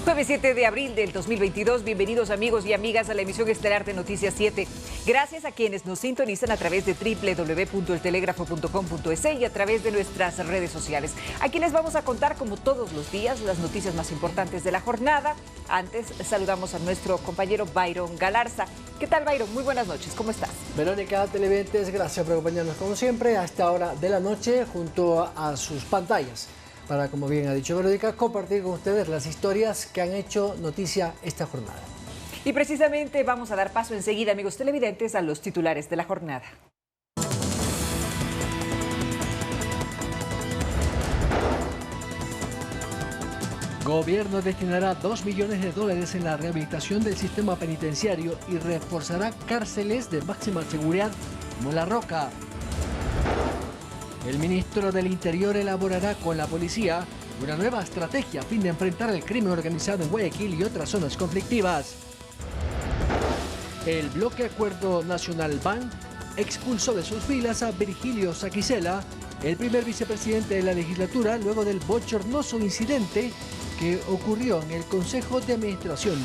Jueves 7 de abril del 2022, bienvenidos amigos y amigas a la emisión estelar de Noticias 7. Gracias a quienes nos sintonizan a través de www.eltelegrafo.com.es y a través de nuestras redes sociales. Aquí les vamos a contar, como todos los días, las noticias más importantes de la jornada. Antes, saludamos a nuestro compañero Byron Galarza. ¿Qué tal, Byron? Muy buenas noches, ¿cómo estás? Verónica, televidentes, gracias por acompañarnos como siempre a esta hora de la noche junto a sus pantallas, para, como bien ha dicho Verónica, compartir con ustedes las historias que han hecho noticia esta jornada. Y precisamente vamos a dar paso enseguida, amigos televidentes, a los titulares de la jornada. Gobierno destinará $2 millones en la rehabilitación del sistema penitenciario y reforzará cárceles de máxima seguridad como La Roca. El ministro del Interior elaborará con la policía una nueva estrategia a fin de enfrentar el crimen organizado en Guayaquil y otras zonas conflictivas. El bloque Acuerdo Nacional BAN expulsó de sus filas a Virgilio Saquicela, el primer vicepresidente de la legislatura, luego del bochornoso incidente que ocurrió en el Consejo de Administración.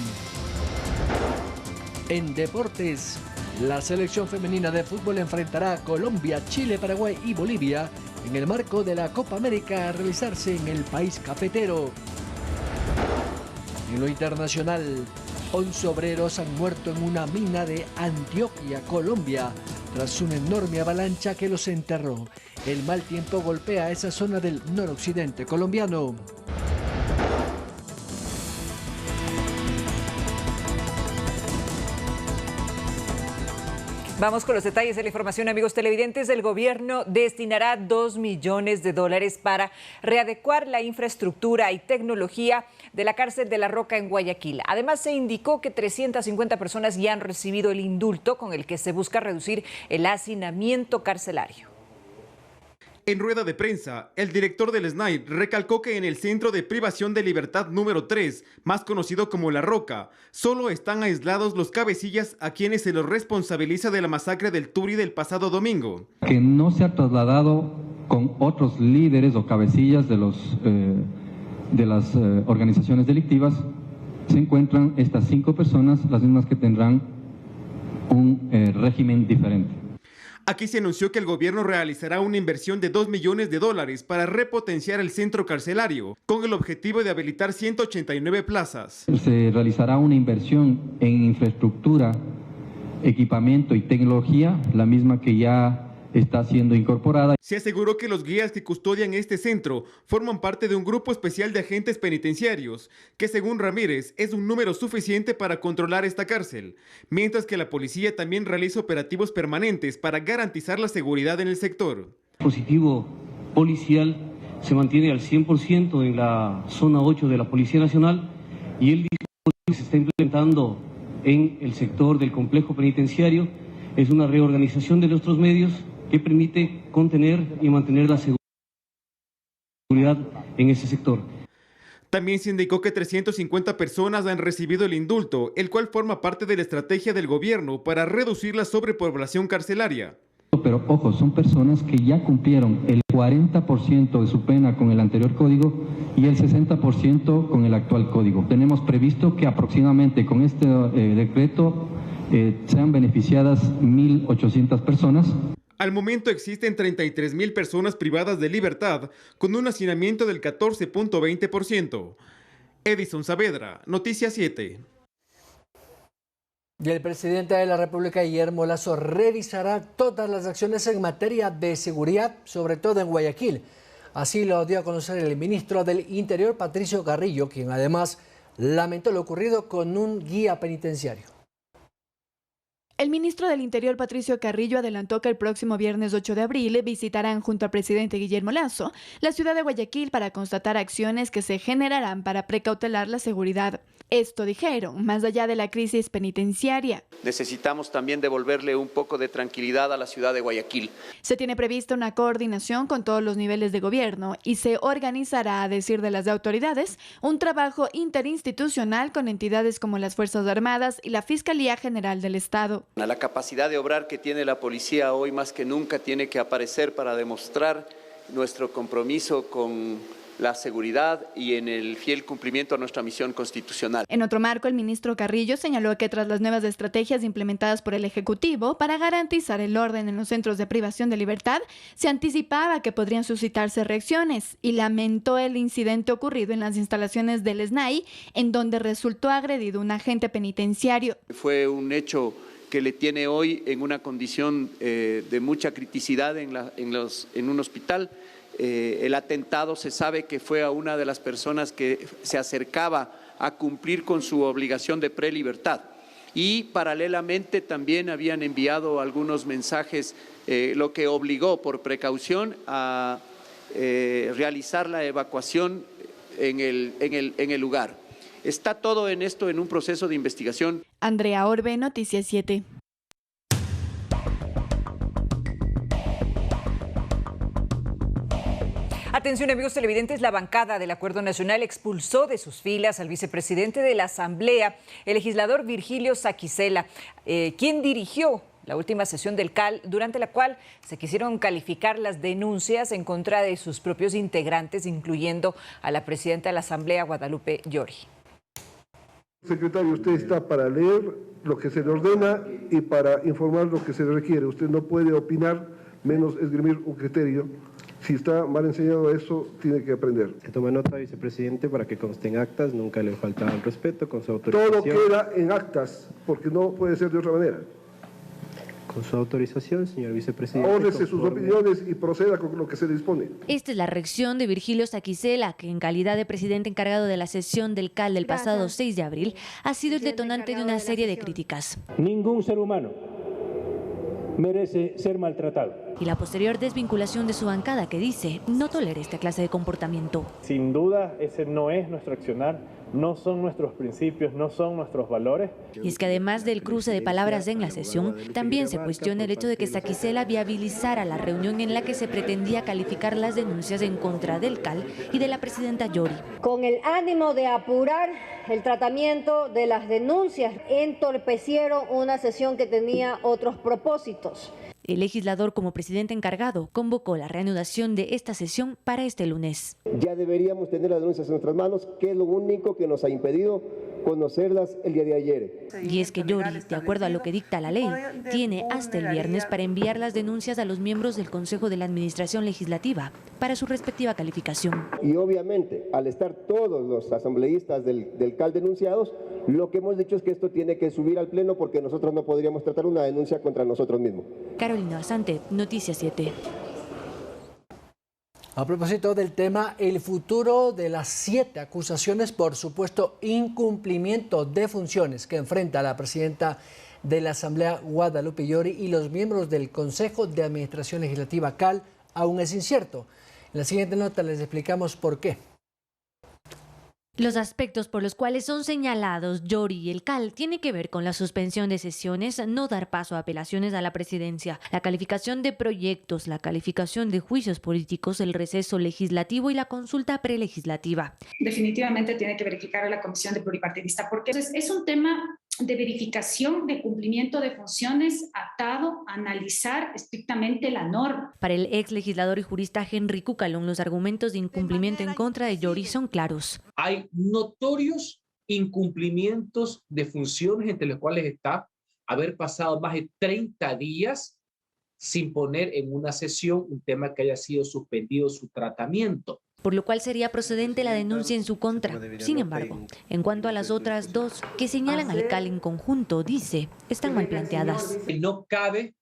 En deportes, la selección femenina de fútbol enfrentará a Colombia, Chile, Paraguay y Bolivia en el marco de la Copa América a realizarse en el país cafetero. En lo internacional, 11 obreros han muerto en una mina de Antioquia, Colombia, tras una enorme avalancha que los enterró. El mal tiempo golpea esa zona del noroccidente colombiano. Vamos con los detalles de la información, amigos televidentes. El gobierno destinará $2 millones para readecuar la infraestructura y tecnología de la cárcel de La Roca en Guayaquil. Además, se indicó que 350 personas ya han recibido el indulto con el que se busca reducir el hacinamiento carcelario. En rueda de prensa, el director del SNAI recalcó que en el Centro de Privación de Libertad número 3, más conocido como La Roca, solo están aislados los cabecillas a quienes se los responsabiliza de la masacre del Turi del pasado domingo. Que no se ha trasladado con otros líderes o cabecillas de las organizaciones delictivas. Se encuentran estas 5 personas, las mismas que tendrán un régimen diferente. Aquí se anunció que el gobierno realizará una inversión de $2 millones para repotenciar el centro carcelario, con el objetivo de habilitar 189 plazas. Se realizará una inversión en infraestructura, equipamiento y tecnología, la misma que ya está siendo incorporada. Se aseguró que los guías que custodian este centro forman parte de un grupo especial de agentes penitenciarios, que según Ramírez es un número suficiente para controlar esta cárcel, mientras que la policía también realiza operativos permanentes para garantizar la seguridad en el sector. El dispositivo policial se mantiene al 100% en la zona 8 de la Policía Nacional y el dispositivo se está implementando en el sector del complejo penitenciario. Es una reorganización de nuestros medios que permite contener y mantener la seguridad en ese sector. También se indicó que 350 personas han recibido el indulto, el cual forma parte de la estrategia del gobierno para reducir la sobrepoblación carcelaria. Pero ojo, son personas que ya cumplieron el 40% de su pena con el anterior código y el 60% con el actual código. Tenemos previsto que aproximadamente con este decreto sean beneficiadas 1.800 personas. Al momento existen 33.000 personas privadas de libertad con un hacinamiento del 14.20%. Edison Saavedra, Noticias 7. Y el presidente de la República, Guillermo Lasso, revisará todas las acciones en materia de seguridad, sobre todo en Guayaquil. Así lo dio a conocer el ministro del Interior, Patricio Carrillo, quien además lamentó lo ocurrido con un guía penitenciario. El ministro del Interior, Patricio Carrillo, adelantó que el próximo viernes 8 de abril visitarán junto al presidente Guillermo Lasso la ciudad de Guayaquil para constatar acciones que se generarán para precautelar la seguridad. Esto dijeron, más allá de la crisis penitenciaria. Necesitamos también devolverle un poco de tranquilidad a la ciudad de Guayaquil. Se tiene prevista una coordinación con todos los niveles de gobierno y se organizará, a decir de las autoridades, un trabajo interinstitucional con entidades como las Fuerzas Armadas y la Fiscalía General del Estado. La capacidad de obrar que tiene la policía hoy más que nunca tiene que aparecer para demostrar nuestro compromiso con la seguridad y en el fiel cumplimiento a nuestra misión constitucional. En otro marco, el ministro Carrillo señaló que tras las nuevas estrategias implementadas por el Ejecutivo para garantizar el orden en los centros de privación de libertad, se anticipaba que podrían suscitarse reacciones y lamentó el incidente ocurrido en las instalaciones del SNAI, en donde resultó agredido un agente penitenciario. Fue un hecho que le tiene hoy en una condición de mucha criticidad en un hospital. El atentado se sabe que fue a una de las personas que se acercaba a cumplir con su obligación de prelibertad y paralelamente también habían enviado algunos mensajes, lo que obligó por precaución a realizar la evacuación en el lugar. Está todo en esto en un proceso de investigación. Andrea Orbe, Noticias 7. Atención amigos televidentes, la bancada del Acuerdo Nacional expulsó de sus filas al vicepresidente de la Asamblea, el legislador Virgilio Saquicela, quien dirigió la última sesión del CAL, durante la cual se quisieron calificar las denuncias en contra de sus propios integrantes, incluyendo a la presidenta de la Asamblea, Guadalupe Llori. Secretario, usted está para leer lo que se le ordena y para informar lo que se le requiere. Usted no puede opinar, menos esgrimir un criterio. Si está mal enseñado eso, tiene que aprender. Se toma nota, vicepresidente, para que conste en actas, nunca le faltaba el respeto, con su autorización. Todo queda en actas, porque no puede ser de otra manera. Con su autorización, señor vicepresidente. Ahórrese sus opiniones y proceda con lo que se le dispone. Esta es la reacción de Virgilio Saquicela, que en calidad de presidente encargado de la sesión del CAL del pasado 6 de abril, ha sido el detonante de una serie de críticas. Ningún ser humano merece ser maltratado. Y la posterior desvinculación de su bancada, que dice no tolera esta clase de comportamiento. Sin duda, ese no es nuestro accionar, no son nuestros principios, no son nuestros valores. Y es que además del cruce de palabras en la sesión, también se cuestiona el hecho de que Saquicela viabilizara la reunión en la que se pretendía calificar las denuncias en contra del CAL y de la presidenta Llori. Con el ánimo de apurar el tratamiento de las denuncias, entorpecieron una sesión que tenía otros propósitos. El legislador, como presidente encargado, convocó la reanudación de esta sesión para este lunes. Ya deberíamos tener las denuncias en nuestras manos, que es lo único que nos ha impedido conocerlas el día de ayer. Y es que Llori, de acuerdo a lo que dicta la ley, tiene hasta el viernes para enviar las denuncias a los miembros del Consejo de la Administración Legislativa para su respectiva calificación. Y obviamente, al estar todos los asambleístas del CAL denunciados, lo que hemos dicho es que esto tiene que subir al Pleno porque nosotros no podríamos tratar una denuncia contra nosotros mismos. Carolina Basante, Noticias 7. A propósito del tema, el futuro de las 7 acusaciones por supuesto incumplimiento de funciones que enfrenta la presidenta de la Asamblea, Guadalupe Llori, y los miembros del Consejo de Administración Legislativa CAL aún es incierto. En la siguiente nota les explicamos por qué. Los aspectos por los cuales son señalados Llori y el CAL tienen que ver con la suspensión de sesiones, no dar paso a apelaciones a la presidencia, la calificación de proyectos, la calificación de juicios políticos, el receso legislativo y la consulta prelegislativa. Definitivamente tiene que verificar a la Comisión de Pluripartidista, porque es un tema de verificación de cumplimiento de funciones atado a analizar estrictamente la norma. Para el ex legislador y jurista Henry Cucalón, los argumentos de incumplimiento en contra de Llori son claros. Hay notorios incumplimientos de funciones, entre los cuales está haber pasado más de 30 días sin poner en una sesión un tema que haya sido suspendido su tratamiento, por lo cual sería procedente la denuncia en su contra. Sin embargo, en cuanto a las otras 2 que señalan al CAL en conjunto, dice, están mal planteadas. No cabe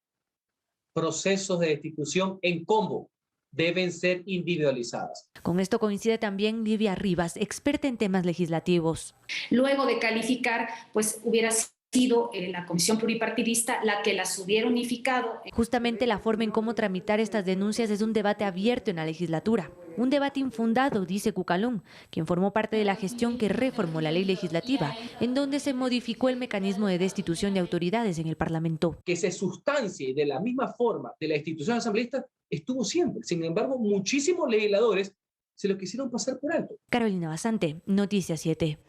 procesos de destitución en combo, deben ser individualizadas. Con esto coincide también Livia Rivas, experta en temas legislativos. Luego de calificar, pues hubiera sido la Comisión Pluripartidista la que las hubiera unificado. Justamente la forma en cómo tramitar estas denuncias es un debate abierto en la legislatura. Un debate infundado, dice Cucalón, quien formó parte de la gestión que reformó la ley legislativa, en donde se modificó el mecanismo de destitución de autoridades en el Parlamento. Que se sustancie de la misma forma de la institución asambleísta estuvo siempre. Sin embargo, muchísimos legisladores se lo quisieron pasar por alto. Carolina Basante, Noticias 7.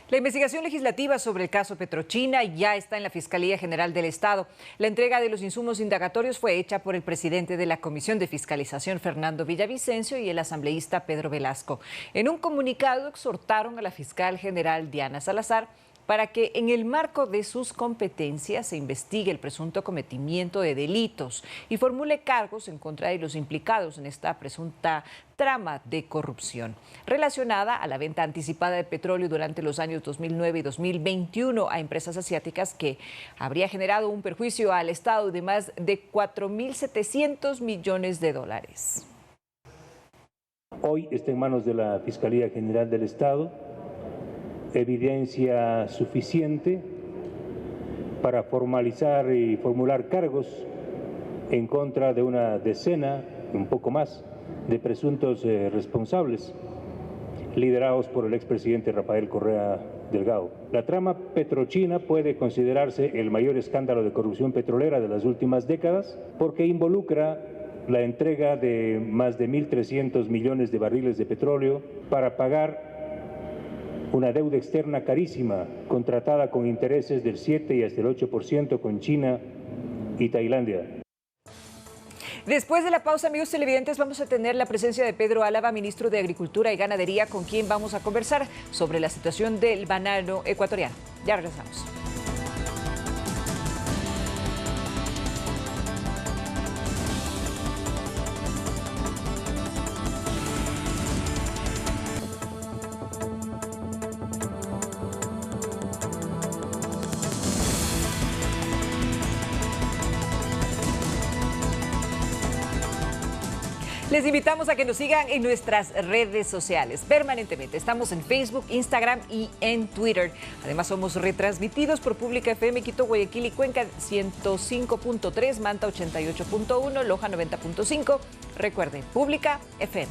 La investigación legislativa sobre el caso Petrochina ya está en la Fiscalía General del Estado. La entrega de los insumos indagatorios fue hecha por el presidente de la Comisión de Fiscalización, Fernando Villavicencio, y el asambleísta Pedro Velasco. En un comunicado exhortaron a la fiscal general Diana Salazar para que en el marco de sus competencias se investigue el presunto cometimiento de delitos y formule cargos en contra de los implicados en esta presunta trama de corrupción relacionada a la venta anticipada de petróleo durante los años 2009 y 2021 a empresas asiáticas que habría generado un perjuicio al Estado de más de 4.700 millones de dólares. Hoy está en manos de la Fiscalía General del Estado evidencia suficiente para formalizar y formular cargos en contra de una decena, un poco más, de presuntos responsables, liderados por el expresidente Rafael Correa Delgado. La trama Petrochina puede considerarse el mayor escándalo de corrupción petrolera de las últimas décadas porque involucra la entrega de más de 1.300 millones de barriles de petróleo para pagar una deuda externa carísima, contratada con intereses del 7 y hasta el 8% con China y Tailandia. Después de la pausa, amigos televidentes, vamos a tener la presencia de Pedro Álava, ministro de Agricultura y Ganadería, con quien vamos a conversar sobre la situación del banano ecuatoriano. Ya regresamos. Les invitamos a que nos sigan en nuestras redes sociales permanentemente. Estamos en Facebook, Instagram y en Twitter. Además, somos retransmitidos por Pública FM, Quito, Guayaquil y Cuenca 105.3, Manta 88.1, Loja 90.5. Recuerden, Pública FM.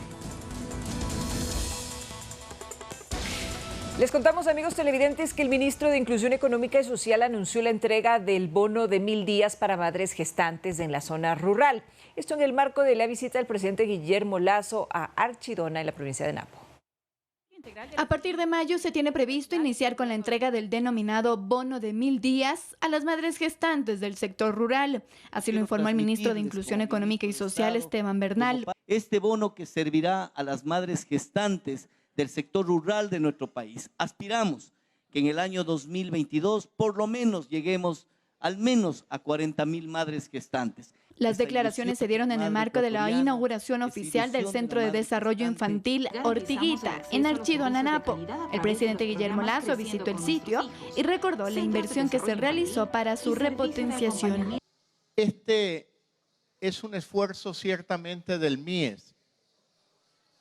Les contamos, amigos televidentes, que el ministro de Inclusión Económica y Social anunció la entrega del bono de 1.000 días para madres gestantes en la zona rural. Esto en el marco de la visita del presidente Guillermo Lasso a Archidona, en la provincia de Napo. A partir de mayo se tiene previsto iniciar con la entrega del denominado bono de 1.000 días a las madres gestantes del sector rural. Así lo informó el ministro de Inclusión Económica y Social, Esteban Bernal. Este bono que servirá a las madres gestantes del sector rural de nuestro país. Aspiramos que en el año 2022 por lo menos lleguemos al menos a 40.000 madres gestantes. Las declaraciones se dieron en el marco de la inauguración oficial del Centro de Desarrollo Infantil Ortiguita en Archidona, Napo. El presidente Guillermo Lasso visitó el sitio y recordó la inversión que se realizó para su repotenciación. Este es un esfuerzo ciertamente del MIES,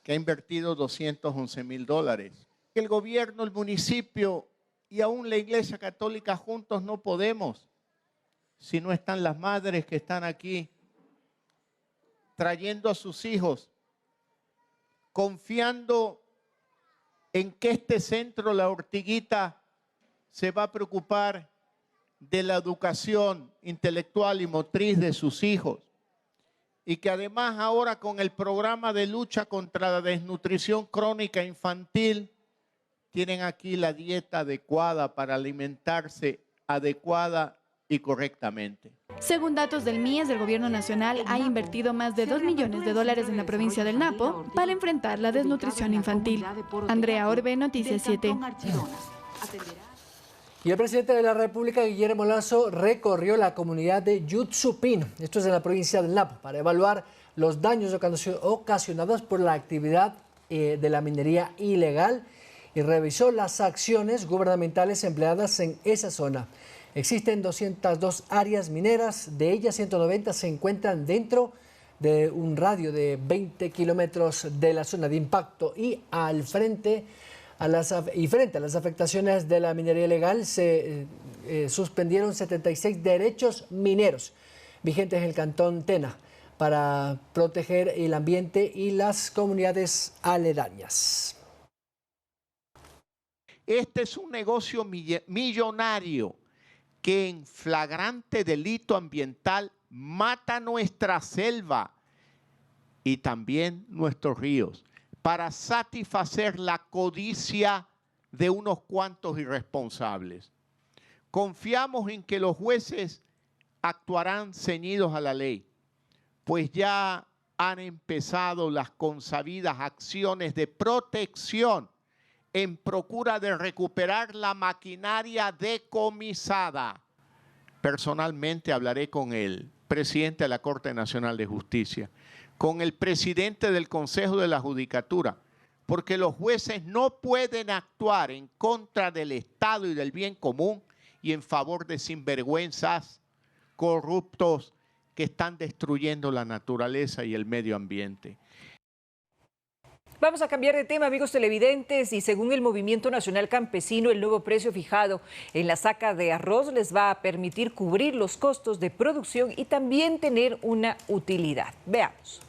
que ha invertido $211.000. El gobierno, el municipio y aún la Iglesia Católica juntos no podemos si no están las madres que están aquí trayendo a sus hijos, confiando en que este centro, la Ortiguita, se va a preocupar de la educación intelectual y motriz de sus hijos. Y que además ahora con el programa de lucha contra la desnutrición crónica infantil, tienen aquí la dieta adecuada para alimentarse adecuada y correctamente. Según datos del MIES, el gobierno nacional ha invertido más de $2 millones en la provincia del Napo para enfrentar la desnutrición infantil. Andrea Orbe, Noticias 7. Y el presidente de la República, Guillermo Lasso, recorrió la comunidad de Yutsupín, esto es en la provincia del Napo, para evaluar los daños ocasionados por la actividad de la minería ilegal y revisó las acciones gubernamentales empleadas en esa zona. Existen 202 áreas mineras, de ellas 190 se encuentran dentro de un radio de 20 kilómetros de la zona de impacto y frente a las afectaciones de la minería ilegal se suspendieron 76 derechos mineros vigentes en el cantón Tena para proteger el ambiente y las comunidades aledañas. Este es un negocio millonario que en flagrante delito ambiental mata nuestra selva y también nuestros ríos para satisfacer la codicia de unos cuantos irresponsables. Confiamos en que los jueces actuarán ceñidos a la ley, pues ya han empezado las consabidas acciones de protección en procura de recuperar la maquinaria decomisada. Personalmente hablaré con el presidente de la Corte Nacional de Justicia, con el presidente del Consejo de la Judicatura, porque los jueces no pueden actuar en contra del Estado y del bien común y en favor de sinvergüenzas corruptos que están destruyendo la naturaleza y el medio ambiente. Vamos a cambiar de tema, amigos televidentes, y según el Movimiento Nacional Campesino, el nuevo precio fijado en la saca de arroz les va a permitir cubrir los costos de producción y también tener una utilidad. Veamos.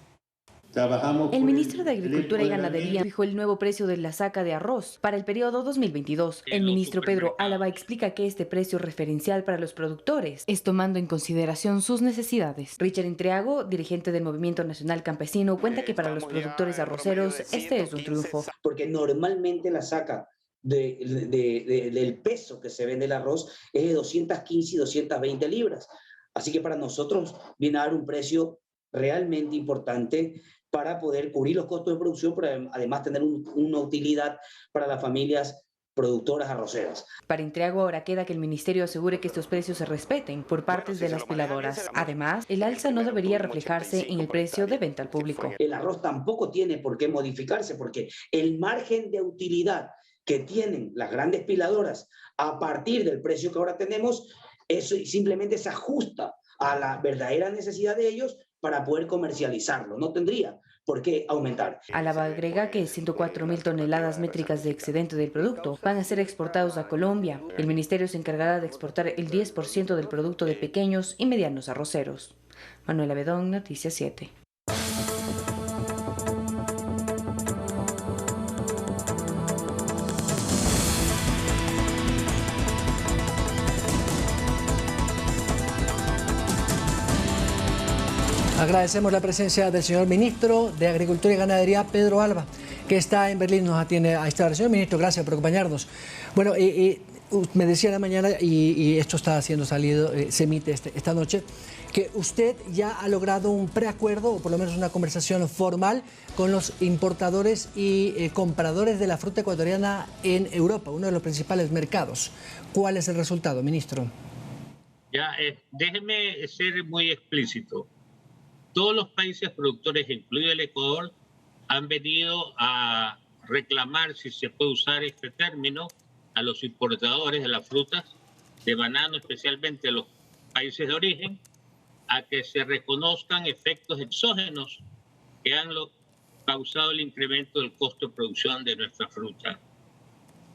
El ministro de Agricultura y Ganadería fijó el nuevo precio de la saca de arroz para el periodo 2022. El ministro Pedro Álava explica que este precio referencial para los productores es tomando en consideración sus necesidades. Richard Intriago, dirigente del Movimiento Nacional Campesino, cuenta que para los productores arroceros este es un triunfo. Porque normalmente la saca del peso que se vende el arroz es de 215 y 220 libras. Así que para nosotros viene a dar un precio realmente importante para poder cubrir los costos de producción, pero además tener una utilidad para las familias productoras arroceras. Para Intriago ahora queda que el ministerio asegure que estos precios se respeten por parte de las piladoras. Además, el alza no debería reflejarse en el precio de venta al público. El arroz tampoco tiene por qué modificarse porque el margen de utilidad que tienen las grandes piladoras a partir del precio que ahora tenemos, eso simplemente se ajusta a la verdadera necesidad de ellos para poder comercializarlo. No tendría por qué aumentar. Álava agrega que 104.000 toneladas métricas de excedente del producto van a ser exportados a Colombia. El ministerio se encargará de exportar el 10% del producto de pequeños y medianos arroceros. Manuela Bedón, Noticias 7. Agradecemos la presencia del señor ministro de Agricultura y Ganadería, Pedro Álava, que está en Berlín, nos atiende a esta hora. Señor ministro, gracias por acompañarnos. Bueno, me decía la mañana, y esto está siendo salido, se emite esta noche, que usted ya ha logrado un preacuerdo, o por lo menos una conversación formal, con los importadores y compradores de la fruta ecuatoriana en Europa, uno de los principales mercados. ¿Cuál es el resultado, ministro? Ya, déjeme ser muy explícito. Todos los países productores, incluido el Ecuador, han venido a reclamar, si se puede usar este término, a los importadores de las frutas, de banano, especialmente de los países de origen, a que se reconozcan efectos exógenos que han causado el incremento del costo de producción de nuestra fruta.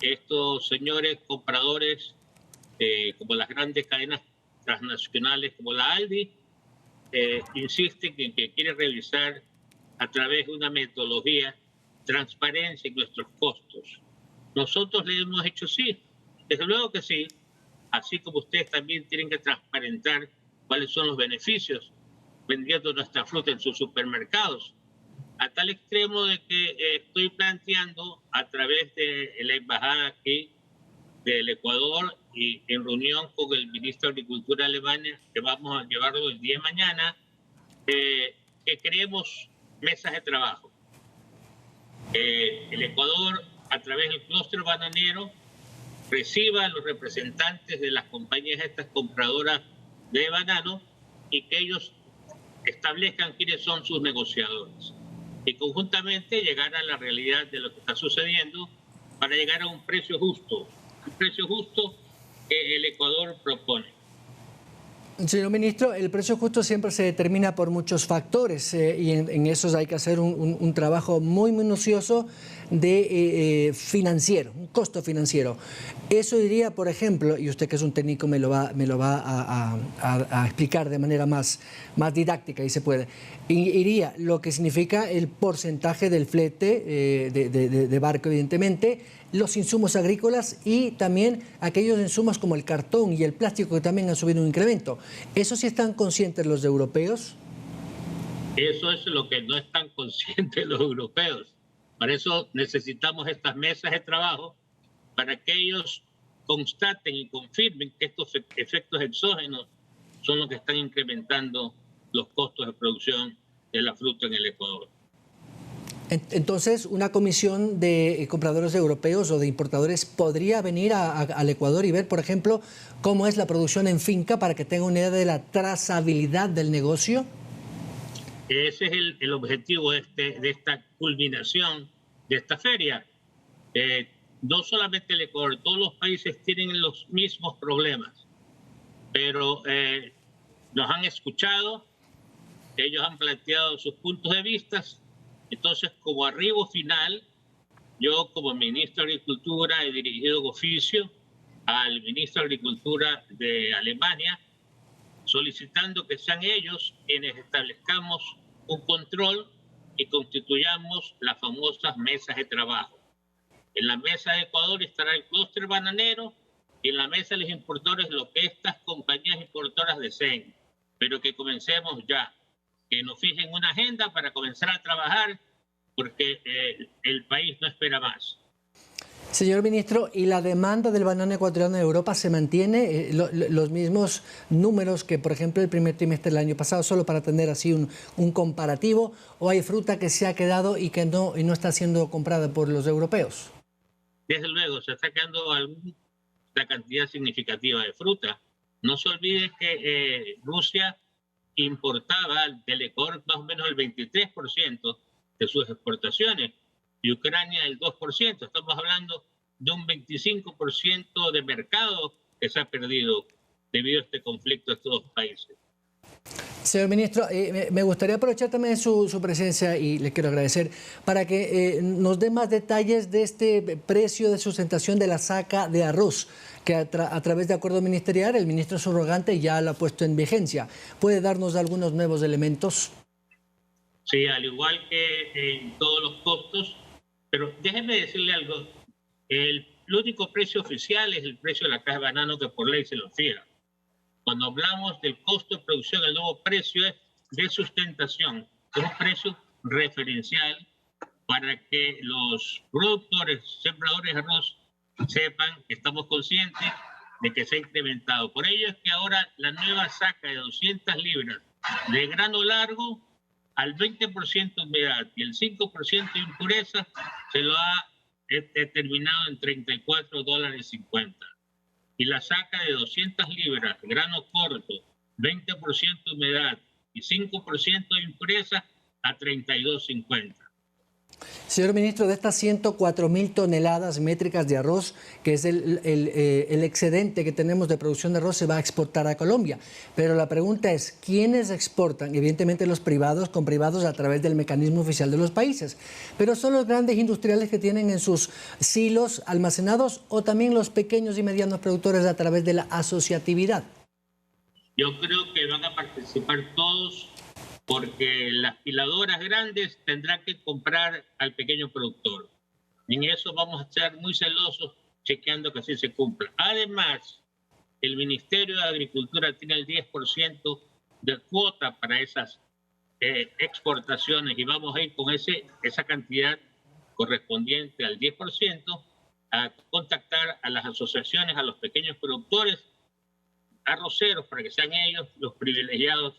Estos señores compradores, como las grandes cadenas transnacionales como la Aldi, insisten en que quiere revisar a través de una metodología transparencia en nuestros costos. Nosotros le hemos hecho sí, desde luego que sí, así como ustedes también tienen que transparentar cuáles son los beneficios vendiendo nuestra fruta en sus supermercados, a tal extremo de que estoy planteando a través de la embajada aquí del Ecuador y en reunión con el ministro de Agricultura de Alemania, que vamos a llevarlo el día de mañana, que creemos mesas de trabajo. El Ecuador, a través del clúster bananero, reciba a los representantes de las compañías estas compradoras de banano y que ellos establezcan quiénes son sus negociadores. Y conjuntamente llegar a la realidad de lo que está sucediendo para llegar a un precio justo que el Ecuador propone. Señor ministro, el precio justo siempre se determina por muchos factores y en esos hay que hacer un trabajo muy minucioso de financiero, un costo financiero. Eso diría, por ejemplo, y usted que es un técnico me lo va a explicar de manera más didáctica y se puede, iría lo que significa el porcentaje del flete de barco, evidentemente, los insumos agrícolas y también aquellos insumos como el cartón y el plástico que también han subido un incremento. ¿Eso sí están conscientes los europeos? Eso es lo que no están conscientes los europeos. Para eso necesitamos estas mesas de trabajo para que ellos constaten y confirmen que estos efectos exógenos son los que están incrementando los costos de producción de la fruta en el Ecuador. Entonces, ¿una comisión de compradores europeos o de importadores podría venir al Ecuador y ver, por ejemplo, cómo es la producción en finca para que tenga una idea de la trazabilidad del negocio? Ese es el objetivo de esta culminación de esta feria. No solamente el Ecuador, todos los países tienen los mismos problemas, pero nos han escuchado, ellos han planteado sus puntos de vista. Entonces, como arribo final, yo como ministro de Agricultura he dirigido oficio al ministro de Agricultura de Alemania, solicitando que sean ellos quienes establezcamos un control y constituyamos las famosas mesas de trabajo. En la mesa de Ecuador estará el clúster bananero y en la mesa de los importadores lo que estas compañías importadoras deseen. Pero que comencemos ya, que nos fijen una agenda para comenzar a trabajar, porque el país no espera más. Señor ministro, ¿y la demanda del banano ecuatoriano en Europa se mantiene? ¿Los mismos números que, por ejemplo, el primer trimestre del año pasado, solo para tener así un comparativo? ¿O hay fruta que se ha quedado y que no está siendo comprada por los europeos? Desde luego, se está quedando una cantidad significativa de fruta. No se olvide que Rusia importaba del Ecuador más o menos el 23% de sus exportaciones y Ucrania el 2%. Estamos hablando de un 25% de mercado que se ha perdido debido a este conflicto de estos dos países. Señor ministro, me gustaría aprovechar también su presencia y le quiero agradecer para que nos dé más detalles de este precio de sustentación de la saca de arroz que a través de acuerdo ministerial el ministro subrogante ya lo ha puesto en vigencia. ¿Puede darnos algunos nuevos elementos? Sí, al igual que en todos los costos, pero déjeme decirle algo, el único precio oficial es el precio de la caja de banano que por ley se lo fija. Cuando hablamos del costo de producción, el nuevo precio es de sustentación, es un precio referencial para que los productores, sembradores de arroz sepan que estamos conscientes de que se ha incrementado. Por ello es que ahora la nueva saca de 200 libras de grano largo al 20% de humedad y el 5% de impureza se lo ha determinado en $34.50. Y la saca de 200 libras, grano corto, 20% de humedad y 5% de impureza a $32.50. Señor ministro, de estas 104.000 toneladas métricas de arroz, que es el excedente que tenemos de producción de arroz, se va a exportar a Colombia. Pero la pregunta es, ¿quiénes exportan? Evidentemente los privados, con privados a través del mecanismo oficial de los países. Pero ¿son los grandes industriales que tienen en sus silos almacenados o también los pequeños y medianos productores a través de la asociatividad? Yo creo que van a participar todos, porque las piladoras grandes tendrán que comprar al pequeño productor. En eso vamos a ser muy celosos, chequeando que así se cumpla. Además, el Ministerio de Agricultura tiene el 10% de cuota para esas exportaciones y vamos a ir con esa cantidad correspondiente al 10% a contactar a las asociaciones, a los pequeños productores arroceros, para que sean ellos los privilegiados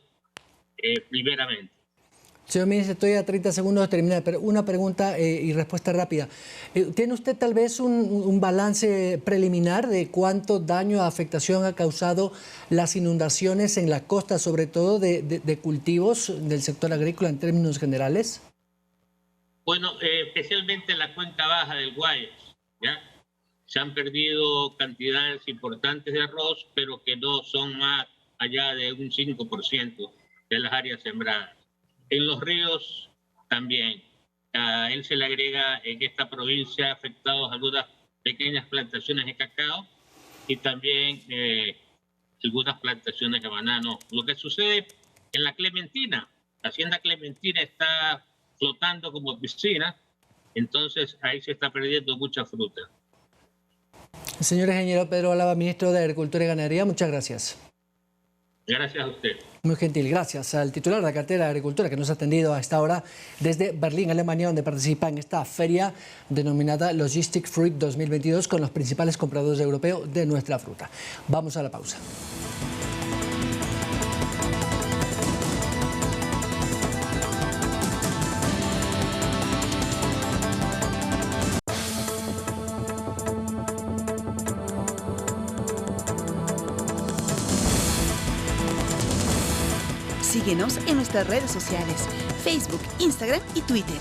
primeramente. Señor ministro, estoy a 30 segundos de terminar, pero una pregunta y respuesta rápida. ¿Tiene usted tal vez un balance preliminar de cuánto daño o afectación ha causado las inundaciones en la costa, sobre todo de cultivos del sector agrícola en términos generales? Bueno, especialmente en la cuenca baja del Guayas, ¿ya? Se han perdido cantidades importantes de arroz, pero que no son más allá de un 5% de las áreas sembradas. En los ríos también. A él se le agrega en esta provincia afectados algunas pequeñas plantaciones de cacao y también algunas plantaciones de banano. Lo que sucede en la Clementina, la hacienda Clementina está flotando como piscina, entonces ahí se está perdiendo mucha fruta. Señor ingeniero Pedro Álava, ministro de Agricultura y Ganadería, muchas gracias. Gracias a usted. Muy gentil, gracias al titular de la cartera de Agricultura que nos ha atendido a esta hora desde Berlín, Alemania, donde participa en esta feria denominada Logistic Fruit 2022 con los principales compradores europeos de nuestra fruta. Vamos a la pausa. Síguenos en nuestras redes sociales, Facebook, Instagram y Twitter.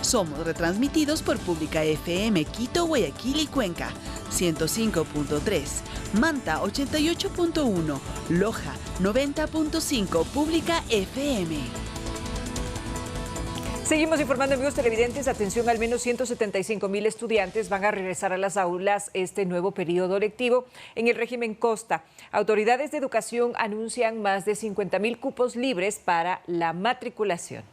Somos retransmitidos por Pública FM Quito, Guayaquil y Cuenca, 105.3, Manta 88.1, Loja 90.5, Pública FM. Seguimos informando, amigos televidentes. Atención, al menos 175.000 estudiantes van a regresar a las aulas este nuevo periodo lectivo en el régimen Costa. Autoridades de educación anuncian más de 50.000 cupos libres para la matriculación.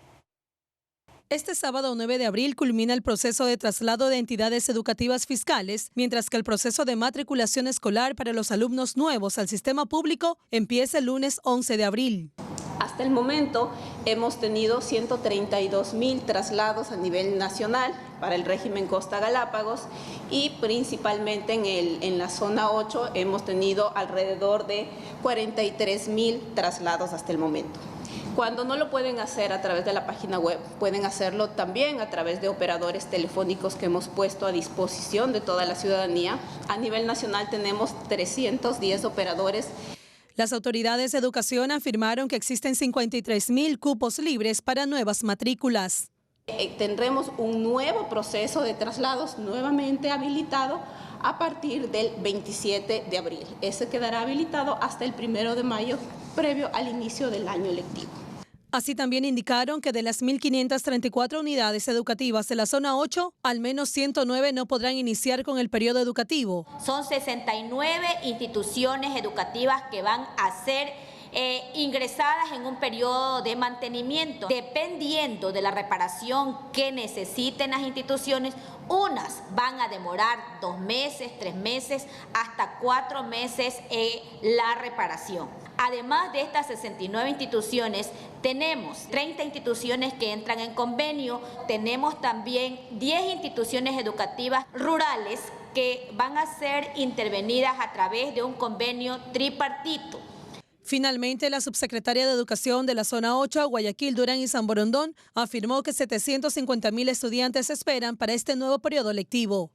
Este sábado 9 de abril culmina el proceso de traslado de entidades educativas fiscales, mientras que el proceso de matriculación escolar para los alumnos nuevos al sistema público empieza el lunes 11 de abril. Hasta el momento hemos tenido 132.000 traslados a nivel nacional para el régimen Costa Galápagos y principalmente en la zona 8 hemos tenido alrededor de 43.000 traslados hasta el momento. Cuando no lo pueden hacer a través de la página web, pueden hacerlo también a través de operadores telefónicos que hemos puesto a disposición de toda la ciudadanía. A nivel nacional tenemos 310 operadores. Las autoridades de educación afirmaron que existen 53.000 cupos libres para nuevas matrículas. Tendremos un nuevo proceso de traslados nuevamente habilitado a partir del 27 de abril. Ese quedará habilitado hasta el 1 de mayo, previo al inicio del año lectivo. Así también indicaron que de las 1.534 unidades educativas de la zona 8, al menos 109 no podrán iniciar con el periodo educativo. Son 69 instituciones educativas que van a ser ingresadas en un periodo de mantenimiento. Dependiendo de la reparación que necesiten las instituciones, unas van a demorar 2 meses, 3 meses, hasta 4 meses la reparación. Además de estas 69 instituciones, tenemos 30 instituciones que entran en convenio, tenemos también 10 instituciones educativas rurales que van a ser intervenidas a través de un convenio tripartito. Finalmente, la subsecretaria de Educación de la Zona 8, Guayaquil, Durán y San Borondón, afirmó que 750.000 estudiantes esperan para este nuevo periodo lectivo.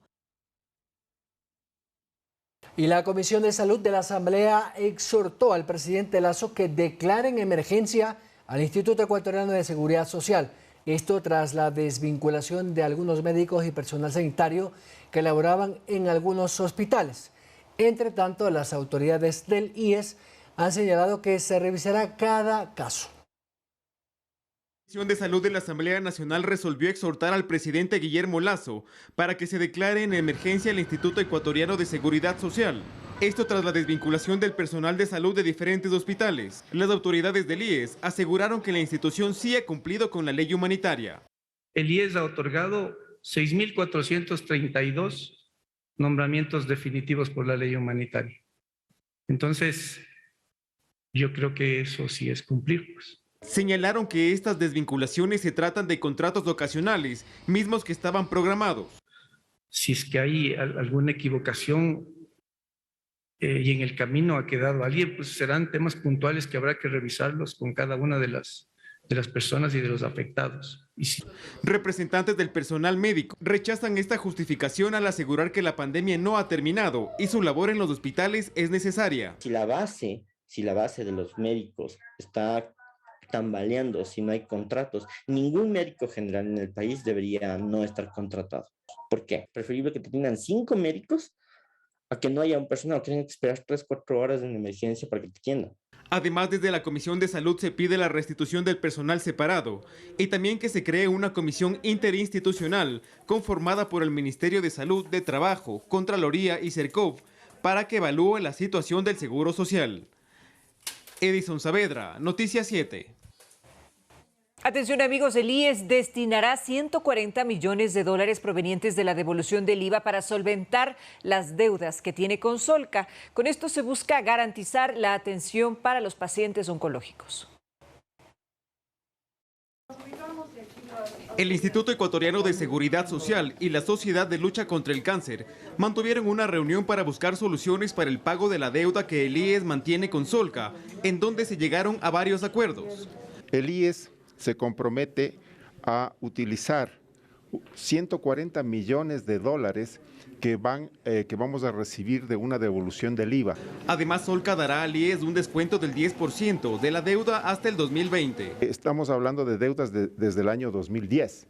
Y la Comisión de Salud de la Asamblea exhortó al presidente Lasso que declare en emergencia al Instituto Ecuatoriano de Seguridad Social. Esto tras la desvinculación de algunos médicos y personal sanitario que laboraban en algunos hospitales. Entre tanto, las autoridades del IES han señalado que se revisará cada caso. La Comisión de Salud de la Asamblea Nacional resolvió exhortar al presidente Guillermo Lasso para que se declare en emergencia el Instituto Ecuatoriano de Seguridad Social. Esto tras la desvinculación del personal de salud de diferentes hospitales. Las autoridades del IES aseguraron que la institución sí ha cumplido con la ley humanitaria. El IES ha otorgado 6.432 nombramientos definitivos por la ley humanitaria. Entonces, yo creo que eso sí es cumplir, pues. Señalaron que estas desvinculaciones se tratan de contratos ocasionales, mismos que estaban programados. Si es que hay alguna equivocación y en el camino ha quedado alguien, pues serán temas puntuales que habrá que revisarlos con cada una de las personas y de los afectados. Representantes del personal médico rechazan esta justificación al asegurar que la pandemia no ha terminado y su labor en los hospitales es necesaria. Si la base de los médicos está tambaleando, si no hay contratos, ningún médico general en el país debería no estar contratado. ¿Por qué? Preferible que tengan 5 médicos a que no haya un personal que tenga que esperar 3-4 horas en emergencia para que te atiendan. Además, desde la Comisión de Salud se pide la restitución del personal separado y también que se cree una comisión interinstitucional conformada por el Ministerio de Salud, de Trabajo, Contraloría y Sercov para que evalúe la situación del Seguro Social. Edison Saavedra, Noticias 7. Atención amigos, el IES destinará 140 millones de dólares provenientes de la devolución del IVA para solventar las deudas que tiene con Solca. Con esto se busca garantizar la atención para los pacientes oncológicos. El Instituto Ecuatoriano de Seguridad Social y la Sociedad de Lucha contra el Cáncer mantuvieron una reunión para buscar soluciones para el pago de la deuda que el IES mantiene con Solca, en donde se llegaron a varios acuerdos. El IES se compromete a utilizar 140 millones de dólares que vamos a recibir de una devolución del IVA. Además, Solca dará al IES un descuento del 10% de la deuda hasta el 2020. Estamos hablando de deudas desde el año 2010.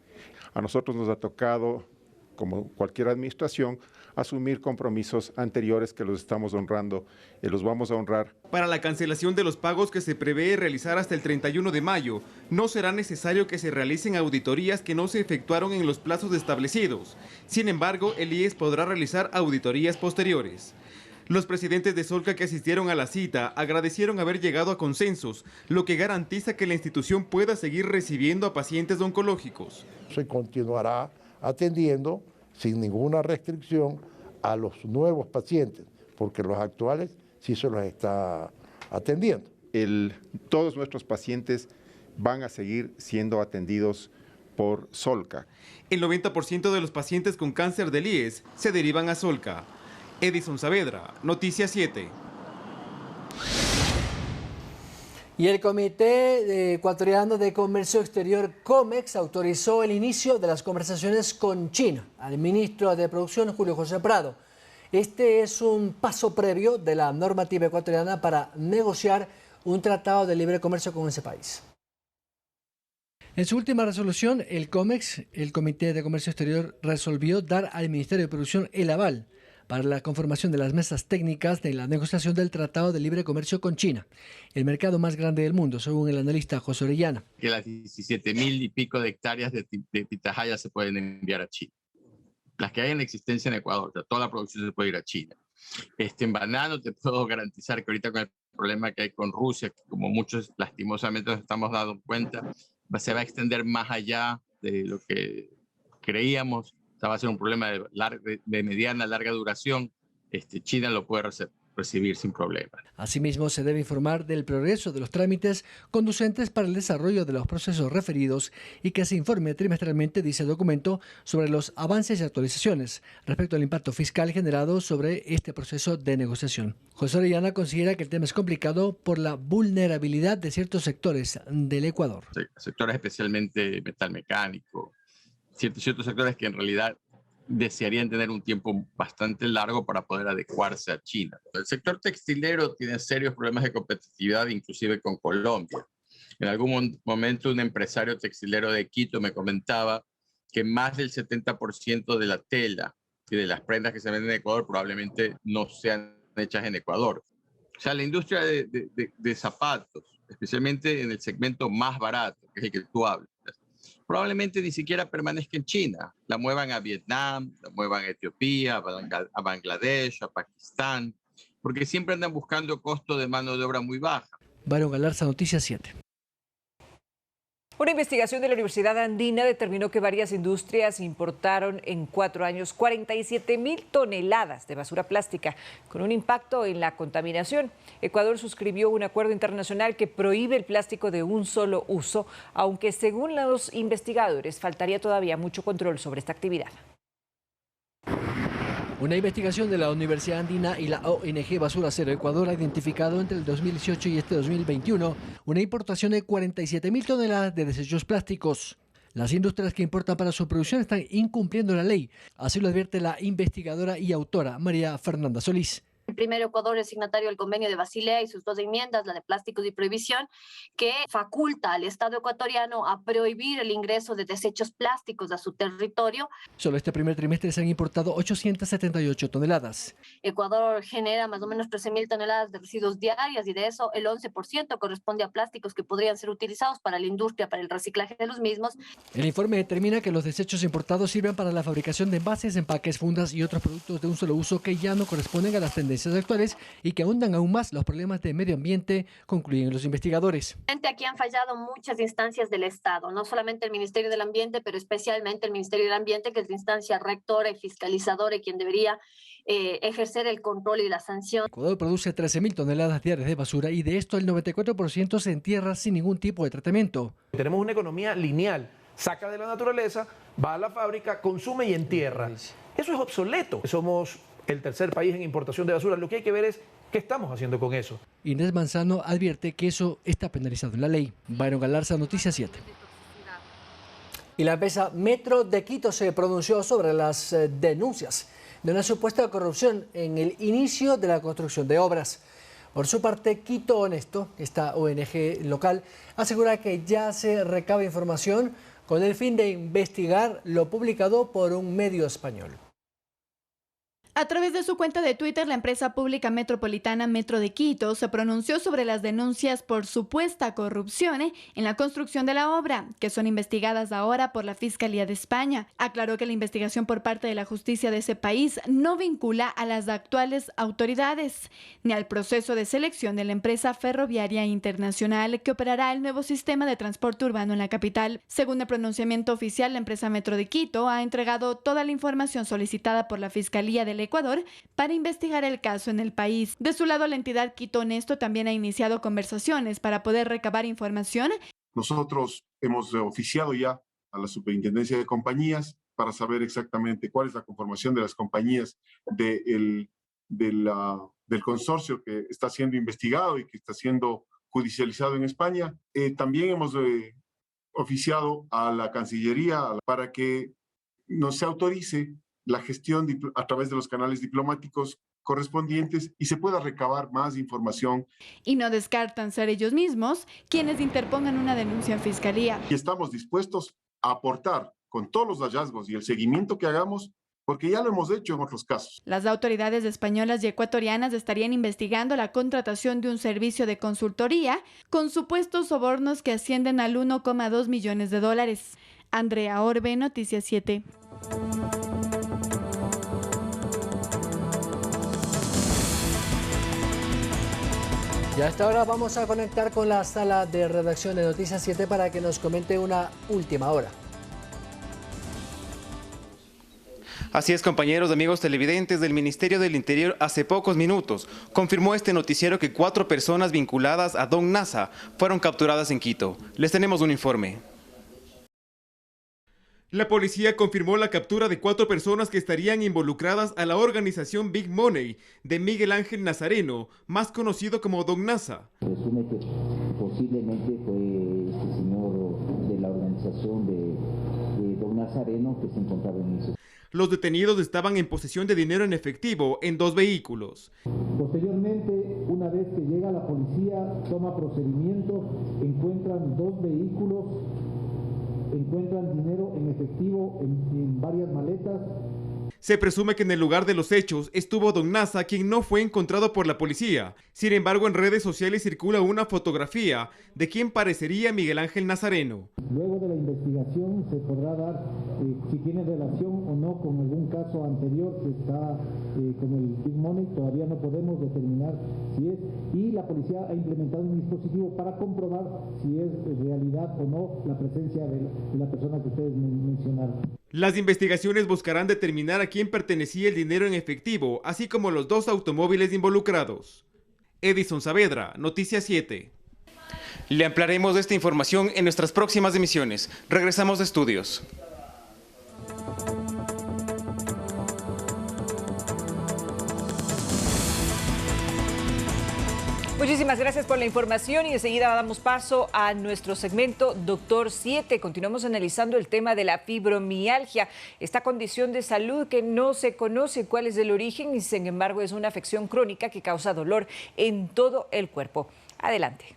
A nosotros nos ha tocado, como cualquier administración, asumir compromisos anteriores que los estamos honrando y los vamos a honrar. Para la cancelación de los pagos que se prevé realizar hasta el 31 de mayo, no será necesario que se realicen auditorías que no se efectuaron en los plazos establecidos. Sin embargo, el IES podrá realizar auditorías posteriores. Los presidentes de Solca que asistieron a la cita agradecieron haber llegado a consensos, lo que garantiza que la institución pueda seguir recibiendo a pacientes oncológicos. Se continuará atendiendo sin ninguna restricción a los nuevos pacientes, porque los actuales sí se los está atendiendo. Todos nuestros pacientes van a seguir siendo atendidos por Solca. El 90% de los pacientes con cáncer del IES se derivan a Solca. Edison Saavedra, Noticias 7. Y el Comité Ecuatoriano de Comercio Exterior, COMEX, autorizó el inicio de las conversaciones con China al ministro de Producción, Julio José Prado. Este es un paso previo de la normativa ecuatoriana para negociar un tratado de libre comercio con ese país. En su última resolución, el COMEX, el Comité de Comercio Exterior, resolvió dar al Ministerio de Producción el aval para la conformación de las mesas técnicas de la negociación del Tratado de Libre Comercio con China, el mercado más grande del mundo, según el analista José Orellana. Que las 17.000 y pico de hectáreas de pitahaya se pueden enviar a China. Las que hay en existencia en Ecuador, o sea, toda la producción se puede ir a China. En banano te puedo garantizar que ahorita con el problema que hay con Rusia, que como muchos lastimosamente nos estamos dando cuenta, se va a extender más allá de lo que creíamos. Va a ser un problema de mediana, larga duración. China lo puede recibir sin problema. Asimismo, se debe informar del progreso de los trámites conducentes para el desarrollo de los procesos referidos y que se informe trimestralmente, dice el documento, sobre los avances y actualizaciones respecto al impacto fiscal generado sobre este proceso de negociación. José Orellana considera que el tema es complicado por la vulnerabilidad de ciertos sectores del Ecuador. Sí, sectores especialmente metalmecánico, ciertos sectores que en realidad desearían tener un tiempo bastante largo para poder adecuarse a China. El sector textilero tiene serios problemas de competitividad, inclusive con Colombia. En algún momento un empresario textilero de Quito me comentaba que más del 70% de la tela y de las prendas que se venden en Ecuador probablemente no sean hechas en Ecuador. O sea, la industria de zapatos, especialmente en el segmento más barato, que es el que tú hablas, probablemente ni siquiera permanezca en China. La muevan a Vietnam, la muevan a Etiopía, a Bangladesh, a Pakistán, porque siempre andan buscando costo de mano de obra muy baja. Byron Galarza, Noticias 7. Una investigación de la Universidad Andina determinó que varias industrias importaron en 4 años 47.000 toneladas de basura plástica, con un impacto en la contaminación. Ecuador suscribió un acuerdo internacional que prohíbe el plástico de un solo uso, aunque según los investigadores faltaría todavía mucho control sobre esta actividad. Una investigación de la Universidad Andina y la ONG Basura Cero Ecuador ha identificado entre el 2018 y este 2021 una importación de 47.000 toneladas de desechos plásticos. Las industrias que importan para su producción están incumpliendo la ley, así lo advierte la investigadora y autora María Fernanda Solís. Primero, Ecuador es signatario del convenio de Basilea y sus 2 enmiendas, la de plásticos y prohibición, que faculta al Estado ecuatoriano a prohibir el ingreso de desechos plásticos a su territorio. Solo este primer trimestre se han importado 878 toneladas. Ecuador genera más o menos 13.000 toneladas de residuos diarias y de eso el 11% corresponde a plásticos que podrían ser utilizados para la industria, para el reciclaje de los mismos. El informe determina que los desechos importados sirven para la fabricación de envases, empaques, fundas y otros productos de un solo uso que ya no corresponden a las tendencias circunstancias actuales y que ahondan aún más los problemas de medio ambiente, concluyen los investigadores. Aquí han fallado muchas instancias del Estado, no solamente el Ministerio del Ambiente, pero especialmente el Ministerio del Ambiente, que es la instancia rectora y fiscalizadora y quien debería ejercer el control y la sanción. Ecuador produce 13.000 toneladas diarias de basura y de esto el 94% se entierra sin ningún tipo de tratamiento. Tenemos una economía lineal, saca de la naturaleza, va a la fábrica, consume y entierra. Eso es obsoleto. Somos el tercer país en importación de basura. Lo que hay que ver es qué estamos haciendo con eso. Inés Manzano advierte que eso está penalizado en la ley. Byron Galarza, Noticias 7. Y la empresa Metro de Quito se pronunció sobre las denuncias de una supuesta corrupción en el inicio de la construcción de obras. Por su parte, Quito Honesto, esta ONG local, asegura que ya se recaba información con el fin de investigar lo publicado por un medio español. A través de su cuenta de Twitter, la empresa pública metropolitana Metro de Quito se pronunció sobre las denuncias por supuesta corrupción en la construcción de la obra, que son investigadas ahora por la Fiscalía de España. Aclaró que la investigación por parte de la justicia de ese país no vincula a las actuales autoridades, ni al proceso de selección de la empresa ferroviaria internacional que operará el nuevo sistema de transporte urbano en la capital. Según el pronunciamiento oficial, la empresa Metro de Quito ha entregado toda la información solicitada por la Fiscalía del Ecuador para investigar el caso en el país. De su lado, la entidad Quito Honesto también ha iniciado conversaciones para poder recabar información. Nosotros hemos oficiado ya a la Superintendencia de Compañías para saber exactamente cuál es la conformación de las compañías del consorcio que está siendo investigado y que está siendo judicializado en España. También hemos oficiado a la Cancillería para que nos se autorice la gestión a través de los canales diplomáticos correspondientes y se pueda recabar más información. Y no descartan ser ellos mismos quienes interpongan una denuncia en Fiscalía. Y estamos dispuestos a aportar con todos los hallazgos y el seguimiento que hagamos, porque ya lo hemos hecho en otros casos. Las autoridades españolas y ecuatorianas estarían investigando la contratación de un servicio de consultoría con supuestos sobornos que ascienden al 1,2 millones de dólares. Andrea Orbe, Noticias 7. Y a esta hora vamos a conectar con la sala de redacción de Noticias 7 para que nos comente una última hora. Así es, compañeros, amigos televidentes, del Ministerio del Interior hace pocos minutos confirmó este noticiero que 4 personas vinculadas a Don Nasa fueron capturadas en Quito. Les tenemos un informe. La policía confirmó la captura de 4 personas que estarían involucradas a la organización Big Money de Miguel Ángel Nazareno, más conocido como Don Nasa. Presume que posiblemente fue este señor de la organización de Don Nazareno que se encontraba en eso. Los detenidos estaban en posesión de dinero en efectivo en 2 vehículos. Posteriormente, una vez que llega la policía, toma procedimiento, encuentran 2 vehículos, encuentran dinero en efectivo en varias maletas. Se presume que en el lugar de los hechos estuvo Don Nasa, quien no fue encontrado por la policía. Sin embargo, en redes sociales circula una fotografía de quien parecería Miguel Ángel Nazareno. Luego de la investigación se podrá dar si tiene relación o no con algún caso anterior que está con el Big Money. Todavía no podemos determinar si es. Y la policía ha implementado un dispositivo para comprobar si es realidad o no la presencia de la persona que ustedes mencionaron. Las investigaciones buscarán determinar a quién pertenecía el dinero en efectivo, así como los 2 automóviles involucrados. Edison Saavedra, Noticias 7. Le ampliaremos esta información en nuestras próximas emisiones. Regresamos de estudios. Muchísimas gracias por la información y enseguida damos paso a nuestro segmento Doctor 7. Continuamos analizando el tema de la fibromialgia, esta condición de salud que no se conoce cuál es el origen y sin embargo es una afección crónica que causa dolor en todo el cuerpo. Adelante.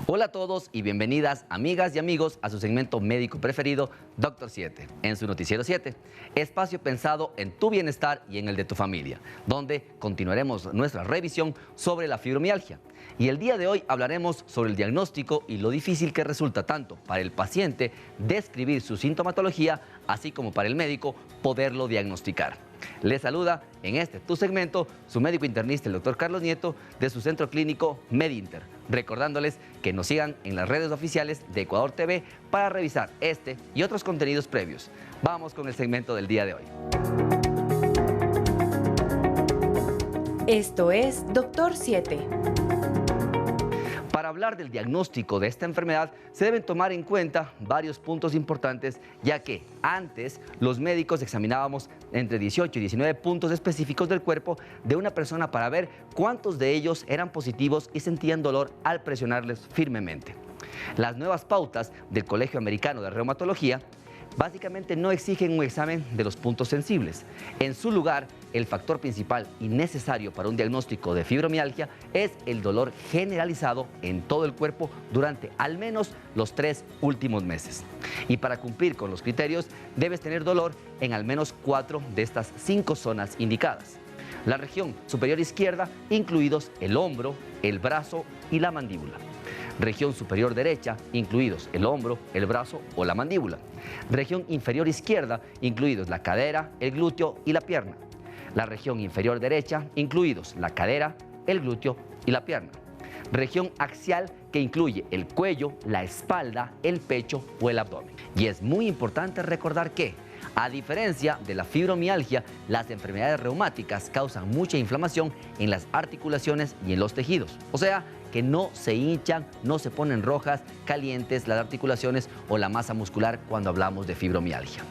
Hola a todos y bienvenidas amigas y amigos a su segmento médico preferido, Doctor 7, en su Noticiero 7, espacio pensado en tu bienestar y en el de tu familia, donde continuaremos nuestra revisión sobre la fibromialgia. Y el día de hoy hablaremos sobre el diagnóstico y lo difícil que resulta tanto para el paciente describir su sintomatología, así como para el médico poderlo diagnosticar. Le saluda en tu segmento su médico internista, el doctor Carlos Nieto, de su centro clínico MedInter, recordándoles que nos sigan en las redes oficiales de Ecuador TV para revisar este y otros contenidos previos. Vamos con el segmento del día de hoy. Esto es Doctor 7. Para hablar del diagnóstico de esta enfermedad se deben tomar en cuenta varios puntos importantes, ya que antes los médicos examinábamos entre 18 y 19 puntos específicos del cuerpo de una persona para ver cuántos de ellos eran positivos y sentían dolor al presionarles firmemente. Las nuevas pautas del Colegio Americano de Reumatología básicamente no exigen un examen de los puntos sensibles. En su lugar, el factor principal y necesario para un diagnóstico de fibromialgia es el dolor generalizado en todo el cuerpo durante al menos los 3 últimos meses. Y para cumplir con los criterios, debes tener dolor en al menos 4 de estas 5 zonas indicadas. La región superior izquierda, incluidos el hombro, el brazo y la mandíbula. Región superior derecha, incluidos el hombro, el brazo o la mandíbula. Región inferior izquierda, incluidos la cadera, el glúteo y la pierna. La región inferior derecha, incluidos la cadera, el glúteo y la pierna. Región axial, que incluye el cuello, la espalda, el pecho o el abdomen. Y es muy importante recordar que, a diferencia de la fibromialgia, las enfermedades reumáticas causan mucha inflamación en las articulaciones y en los tejidos. O sea, que no se hinchan, no se ponen rojas, calientes las articulaciones o la masa muscular cuando hablamos de fibromialgia.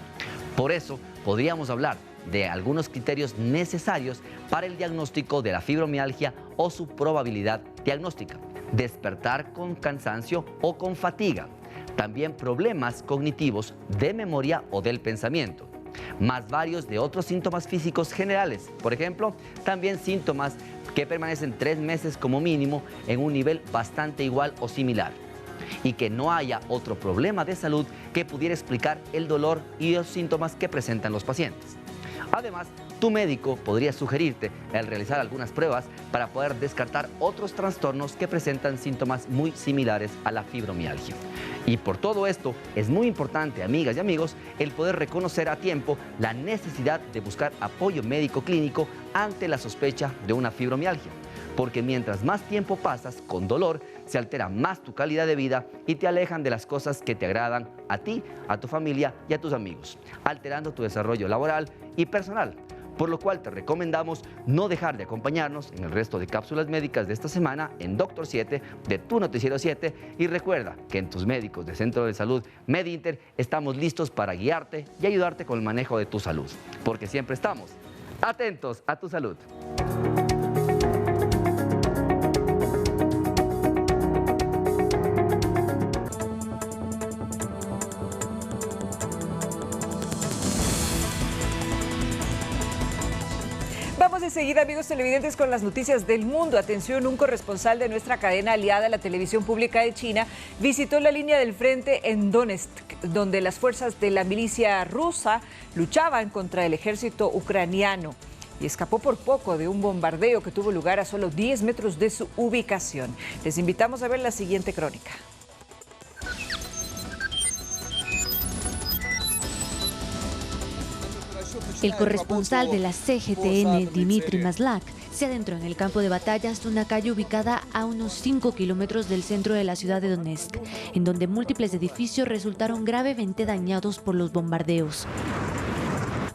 Por eso, podríamos hablar de algunos criterios necesarios para el diagnóstico de la fibromialgia o su probabilidad diagnóstica. Despertar con cansancio o con fatiga. También problemas cognitivos de memoria o del pensamiento. Más varios de otros síntomas físicos generales. Por ejemplo, también síntomas que permanecen 3 meses como mínimo en un nivel bastante igual o similar. Y que no haya otro problema de salud que pudiera explicar el dolor y los síntomas que presentan los pacientes. Además, tu médico podría sugerirte el realizar algunas pruebas para poder descartar otros trastornos que presentan síntomas muy similares a la fibromialgia. Y por todo esto, es muy importante, amigas y amigos, el poder reconocer a tiempo la necesidad de buscar apoyo médico clínico ante la sospecha de una fibromialgia. Porque mientras más tiempo pasas con dolor, se altera más tu calidad de vida y te alejan de las cosas que te agradan a ti, a tu familia y a tus amigos, alterando tu desarrollo laboral y personal. Por lo cual te recomendamos no dejar de acompañarnos en el resto de cápsulas médicas de esta semana en Doctor 7 de tu Noticiero 7 y recuerda que en tus médicos de Centro de Salud MedInter estamos listos para guiarte y ayudarte con el manejo de tu salud, porque siempre estamos atentos a tu salud. Vamos enseguida, amigos televidentes, con las noticias del mundo. Atención, un corresponsal de nuestra cadena aliada, la televisión pública de China, visitó la línea del frente en Donetsk, donde las fuerzas de la milicia rusa luchaban contra el ejército ucraniano y escapó por poco de un bombardeo que tuvo lugar a solo 10 metros de su ubicación. Les invitamos a ver la siguiente crónica. El corresponsal de la CGTN, Dmitry Maslak, se adentró en el campo de batallas de una calle ubicada a unos 5 kilómetros del centro de la ciudad de Donetsk, en donde múltiples edificios resultaron gravemente dañados por los bombardeos.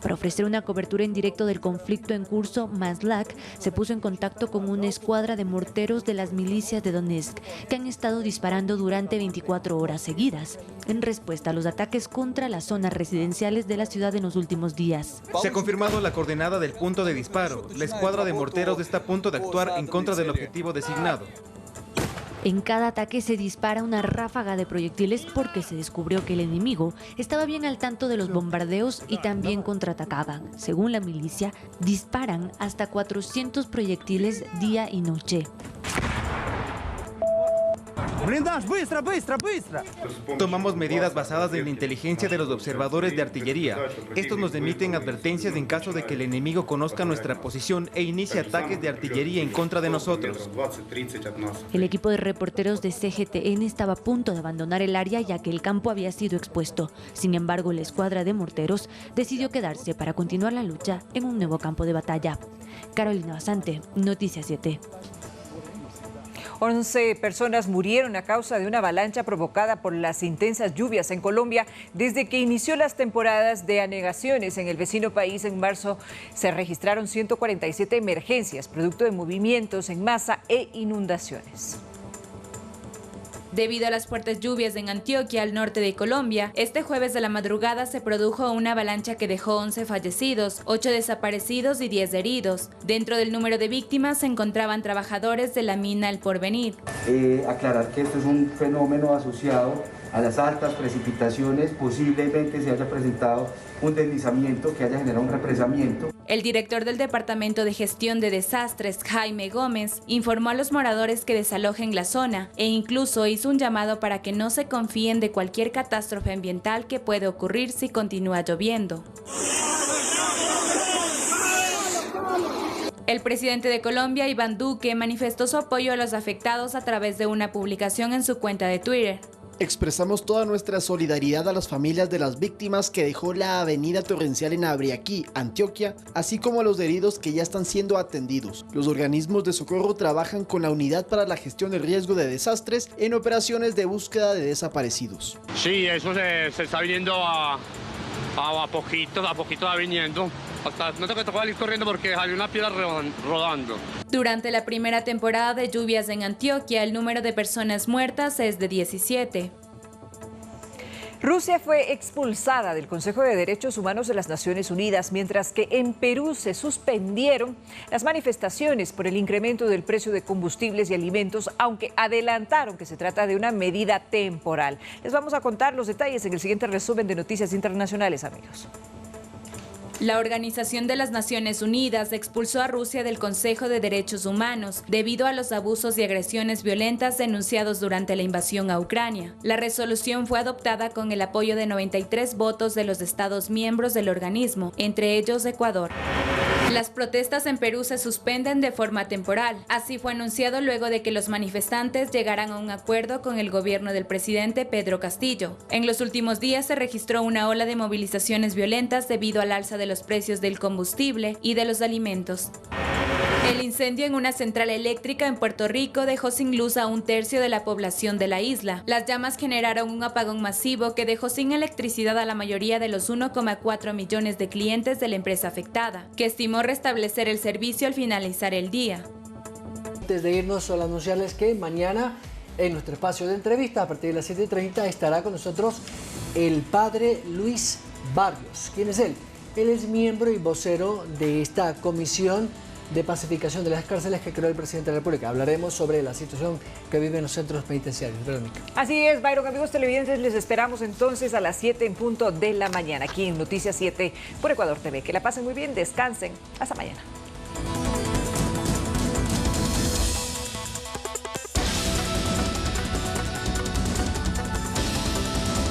Para ofrecer una cobertura en directo del conflicto en curso, Maslak se puso en contacto con una escuadra de morteros de las milicias de Donetsk que han estado disparando durante 24 horas seguidas, en respuesta a los ataques contra las zonas residenciales de la ciudad en los últimos días. Se ha confirmado la coordenada del punto de disparo. La escuadra de morteros está a punto de actuar en contra del objetivo designado. En cada ataque se dispara una ráfaga de proyectiles porque se descubrió que el enemigo estaba bien al tanto de los bombardeos y también contraatacaban. Según la milicia, disparan hasta 400 proyectiles día y noche. Blindage, быстро, быстро, быстро. Tomamos medidas basadas en la inteligencia de los observadores de artillería. Estos nos emiten advertencias en caso de que el enemigo conozca nuestra posición e inicie ataques de artillería en contra de nosotros. El equipo de reporteros de CGTN estaba a punto de abandonar el área ya que el campo había sido expuesto. Sin embargo, la escuadra de morteros decidió quedarse para continuar la lucha en un nuevo campo de batalla. Carolina Basante, Noticias 7. 11 personas murieron a causa de una avalancha provocada por las intensas lluvias en Colombia. Desde que inició las temporadas de anegaciones en el vecino país en marzo, se registraron 147 emergencias, producto de movimientos en masa e inundaciones. Debido a las fuertes lluvias en Antioquia, al norte de Colombia, este jueves de la madrugada se produjo una avalancha que dejó 11 fallecidos, 8 desaparecidos y 10 heridos. Dentro del número de víctimas se encontraban trabajadores de la mina El Porvenir. Aclarar que esto es un fenómeno asociado a las altas precipitaciones, posiblemente se haya presentado un deslizamiento que haya generado un represamiento. El director del Departamento de Gestión de Desastres, Jaime Gómez, informó a los moradores que desalojen la zona e incluso hizo un llamado para que no se confíen de cualquier catástrofe ambiental que puede ocurrir si continúa lloviendo. El presidente de Colombia, Iván Duque, manifestó su apoyo a los afectados a través de una publicación en su cuenta de Twitter. Expresamos toda nuestra solidaridad a las familias de las víctimas que dejó la avenida torrencial en Abriaquí, Antioquia, así como a los heridos que ya están siendo atendidos. Los organismos de socorro trabajan con la Unidad para la Gestión de Riesgo de Desastres en operaciones de búsqueda de desaparecidos. Sí, eso se está viniendo a poquito va viniendo. Hasta no tengo que tocar ir corriendo porque hay una piedra rodando. Durante la primera temporada de lluvias en Antioquia, el número de personas muertas es de 17. Rusia fue expulsada del Consejo de Derechos Humanos de las Naciones Unidas, mientras que en Perú se suspendieron las manifestaciones por el incremento del precio de combustibles y alimentos, aunque adelantaron que se trata de una medida temporal. Les vamos a contar los detalles en el siguiente resumen de Noticias Internacionales, amigos. La Organización de las Naciones Unidas expulsó a Rusia del Consejo de Derechos Humanos debido a los abusos y agresiones violentas denunciados durante la invasión a Ucrania. La resolución fue adoptada con el apoyo de 93 votos de los Estados miembros del organismo, entre ellos Ecuador. Las protestas en Perú se suspenden de forma temporal. Así fue anunciado luego de que los manifestantes llegaran a un acuerdo con el gobierno del presidente Pedro Castillo. En los últimos días se registró una ola de movilizaciones violentas debido al alza de los precios del combustible y de los alimentos. El incendio en una central eléctrica en Puerto Rico dejó sin luz a 1/3 de la población de la isla. Las llamas generaron un apagón masivo que dejó sin electricidad a la mayoría de los 1,4 millones de clientes de la empresa afectada, que estimó restablecer el servicio al finalizar el día. Antes de irnos, solo anunciarles que mañana en nuestro espacio de entrevista a partir de las 7:30 estará con nosotros el padre Luis Barrios. ¿Quién es él? Él es miembro y vocero de esta comisión de pacificación de las cárceles que creó el presidente de la República. Hablaremos sobre la situación que viven los centros penitenciarios. Verónica. Así es, Byron. Amigos televidentes, les esperamos entonces a las 7 en punto de la mañana, aquí en Noticias 7 por Ecuador TV. Que la pasen muy bien, descansen. Hasta mañana.